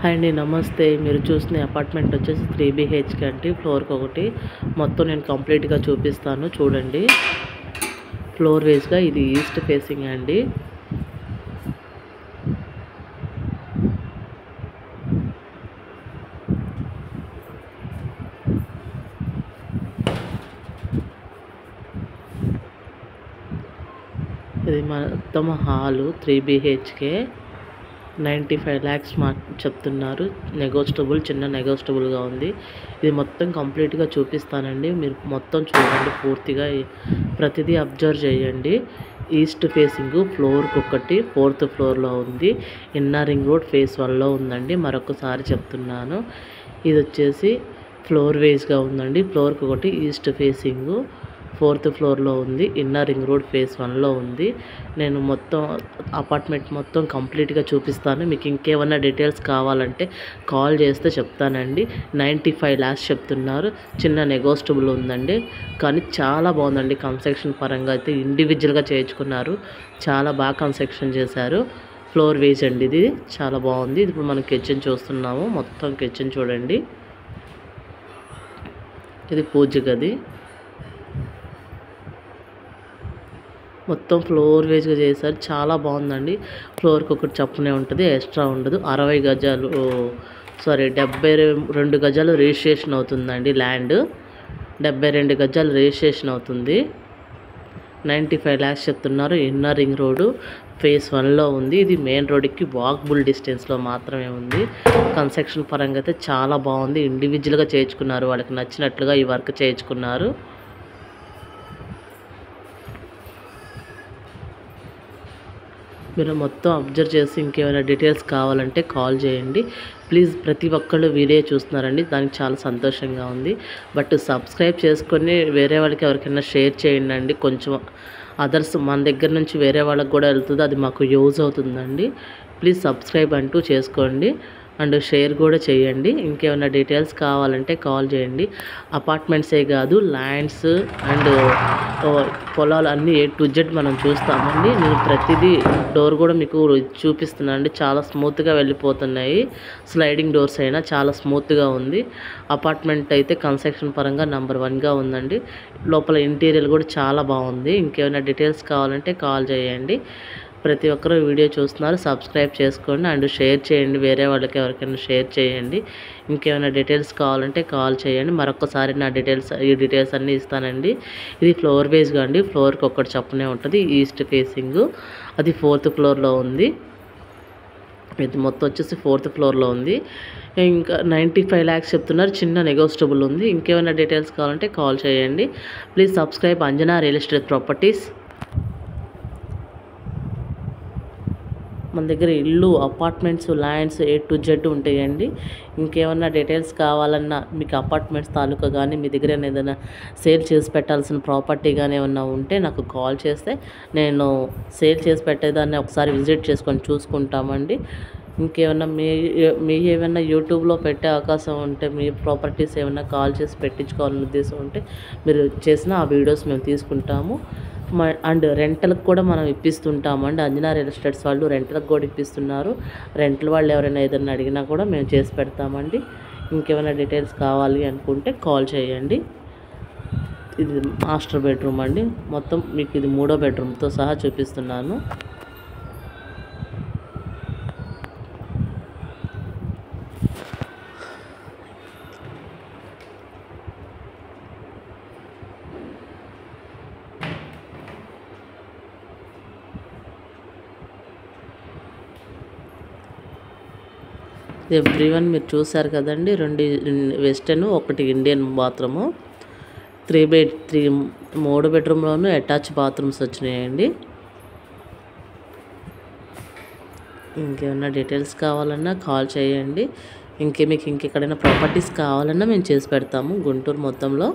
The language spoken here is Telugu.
హాయ్ అండి, నమస్తే. మీరు చూసిన అపార్ట్మెంట్ వచ్చేసి 3 BHK అండి. ఫ్లోర్కి ఒకటి. మొత్తం నేను కంప్లీట్గా చూపిస్తాను చూడండి. ఫ్లోర్ వేస్గా ఇది ఈస్ట్ ఫేసింగ్ అండి. ఇది మొత్తం హాలు 3 BHK 95 lakhs చెప్తున్నారు. నెగోషియబుల్, చిన్న నెగోషియబుల్గా ఉంది. ఇది మొత్తం కంప్లీట్గా చూపిస్తానండి. మీరు మొత్తం చూడండి, పూర్తిగా ప్రతిదీ అబ్జర్వ్ చేయండి. ఈస్ట్ ఫేసింగ్ ఫ్లోర్కి ఒకటి 4th ఫ్లోర్లో ఉంది. ఇన్నర్ రింగ్ రోడ్ ఫేస్ 1లో ఉందండి. మరొకసారి చెప్తున్నాను, ఇది వచ్చేసి ఫ్లోర్ వేస్గా ఉందండి. ఫ్లోర్కి ఒకటి ఈస్ట్ ఫేసింగ్ 4th ఫ్లోర్లో ఉంది. ఇన్నర్ రింగ్ రోడ్ ఫేస్ 1లో ఉంది. నేను మొత్తం అపార్ట్మెంట్ మొత్తం కంప్లీట్గా చూపిస్తాను. మీకు ఇంకేమన్నా డీటెయిల్స్ కావాలంటే కాల్ చేస్తే చెప్తానండి. 95 lakhs చెప్తున్నారు. చిన్న నెగోషియబుల్ ఉందండి, కానీ చాలా బాగుందండి. కన్స్ట్రక్షన్ పరంగా అయితే ఇండివిజువల్గా చేయించుకున్నారు. చాలా బాగా కన్స్ట్రక్షన్ చేశారు. ఫ్లోర్ వేస్ అండి, ఇది చాలా బాగుంది. ఇప్పుడు మనం కిచెన్ చూస్తున్నాము. మొత్తం కిచెన్ చూడండి. ఇది పూజ గది. మొత్తం ఫ్లోర్ వేస్గా చేశారు. చాలా బాగుందండి. ఫ్లోర్కి ఒకటి చప్పునే ఉంటుంది, ఎక్స్ట్రా ఉండదు. 60 గజాలు 72 గజాలు రిజిస్ట్రేషన్ అవుతుందండి. ల్యాండ్ 72 గజాలు రిజిస్ట్రేషన్ అవుతుంది. 95 lakhs చెప్తున్నారు. ఇన్నర్ రింగ్ రోడ్డు ఫేస్ 1లో ఉంది. ఇది మెయిన్ రోడ్డుకి వాకబుల్ డిస్టెన్స్లో మాత్రమే ఉంది. కన్స్ట్రక్షన్ పరంగా అయితే చాలా బాగుంది. ఇండివిజువల్గా చేయించుకున్నారు. వాళ్ళకి నచ్చినట్లుగా ఈ వర్క్ చేయించుకున్నారు. మీరు మొత్తం అబ్జర్వ్ చేసి ఇంకేమైనా డీటెయిల్స్ కావాలంటే కాల్ చేయండి ప్లీజ్. ప్రతి ఒక్కళ్ళు వీడియో చూస్తున్నారండి, దానికి చాలా సంతోషంగా ఉంది. బట్ సబ్స్క్రైబ్ చేసుకొని వేరే వాళ్ళకి ఎవరికైనా షేర్ చేయండి. కొంచెం అదర్స్ మన దగ్గర నుంచి వేరే వాళ్ళకి కూడా వెళ్తుంది, అది మాకు యూజ్ అవుతుందండి. ప్లీజ్ సబ్స్క్రైబ్ అంటూ చేసుకోండి అండ్ షేర్ కూడా చేయండి. ఇంకేమైనా డీటెయిల్స్ కావాలంటే కాల్ చేయండి. అపార్ట్మెంట్సే కాదు, ల్యాండ్స్ అండ్ పొలాలు అన్నీ A to Z మనం చూస్తామండి. నేను ప్రతిదీ డోర్ కూడా మీకు చూపిస్తున్నాను అండి. చాలా స్మూత్గా వెళ్ళిపోతున్నాయి. స్లైడింగ్ డోర్స్ అయినా చాలా స్మూత్గా ఉంది. అపార్ట్మెంట్ అయితే కన్స్ట్రక్షన్ పరంగా నెంబర్ 1గా ఉందండి. లోపల ఇంటీరియర్ కూడా చాలా బాగుంది. ఇంకేమైనా డీటెయిల్స్ కావాలంటే కాల్ చేయండి. ప్రతి ఒక్కరూ వీడియో చూస్తున్నారు, సబ్స్క్రైబ్ చేసుకోండి అండ్ షేర్ చేయండి. వేరే వాళ్ళకి ఎవరికైనా షేర్ చేయండి. ఇంకేమైనా డీటెయిల్స్ కావాలంటే కాల్ చేయండి. మరొకసారి ఈ డీటెయిల్స్ అన్నీ ఇస్తానండి. ఇది ఫ్లోర్ వేస్గా అండి. ఫ్లోర్కి ఒక్కటి చప్పునే ఉంటుంది. ఈస్ట్ ఫేసింగ్ అది 4th ఫ్లోర్లో ఉంది. ఇది మొత్తం వచ్చేసి 4th ఫ్లోర్లో ఉంది. ఇంకా 95 lakhs చెప్తున్నారు. చిన్న నెగోషియబుల్ ఉంది. ఇంకేమైనా డీటెయిల్స్ కావాలంటే కాల్ చేయండి. Please subscribe Anjana real estate properties. మన దగ్గర ఇల్లు, apartments, lands A to Z ఉంటాయండి. ఇంకేమన్నా డీటెయిల్స్ కావాలన్నా, మీకు అపార్ట్మెంట్స్ తాలూకా కానీ మీ దగ్గర ఏదైనా సేల్ చేసి పెట్టాల్సిన ప్రాపర్టీ కానీ ఏమన్నా ఉంటే నాకు కాల్ చేస్తే నేను సేల్ చేసి పెట్టేదాన్ని ఒకసారి విజిట్ చేసుకొని చూసుకుంటామండి. ఇంకేమన్నా మీ ఏమైనా యూట్యూబ్లో పెట్టే అవకాశం ఉంటే, మీ ప్రాపర్టీస్ ఏమైనా కాల్ చేసి పెట్టించుకోవాలని ఉద్దేశం ఉంటే మీరు చేసిన ఆ వీడియోస్ మేము తీసుకుంటాము. అండ్ రెంటల్కి కూడా మనం ఇప్పిస్తుంటామండి. అంజనా రియల్ ఎస్టేట్స్ వాళ్ళు రెంటల్కి కూడా ఇప్పిస్తున్నారు. రెంటల్ వాళ్ళు ఎవరైనా ఏదైనా అడిగినా కూడా మేము చేసి పెడతామండి. ఇంకేమైనా డీటెయిల్స్ కావాలి అనుకుంటే కాల్ చేయండి. ఇది మాస్టర్ బెడ్రూమ్ అండి. మొత్తం మీకు ఇది 3వ బెడ్రూమ్తో సహా చూపిస్తున్నాను. ఎవ్రీవన్ మీరు చూసారు కదండి. 2 వెస్టర్న్, 1 ఇండియన్ బాత్రూము. 3 బెడ్రూమ్లోనూ అటాచ్ బాత్రూమ్స్ వచ్చినాయండి. ఇంకేమైనా డీటెయిల్స్ కావాలన్నా కాల్ చేయండి. మీకు ఇంకెక్కడైనా ప్రాపర్టీస్ కావాలన్నా మేము చేసి పెడతాము గుంటూరు మొత్తంలో.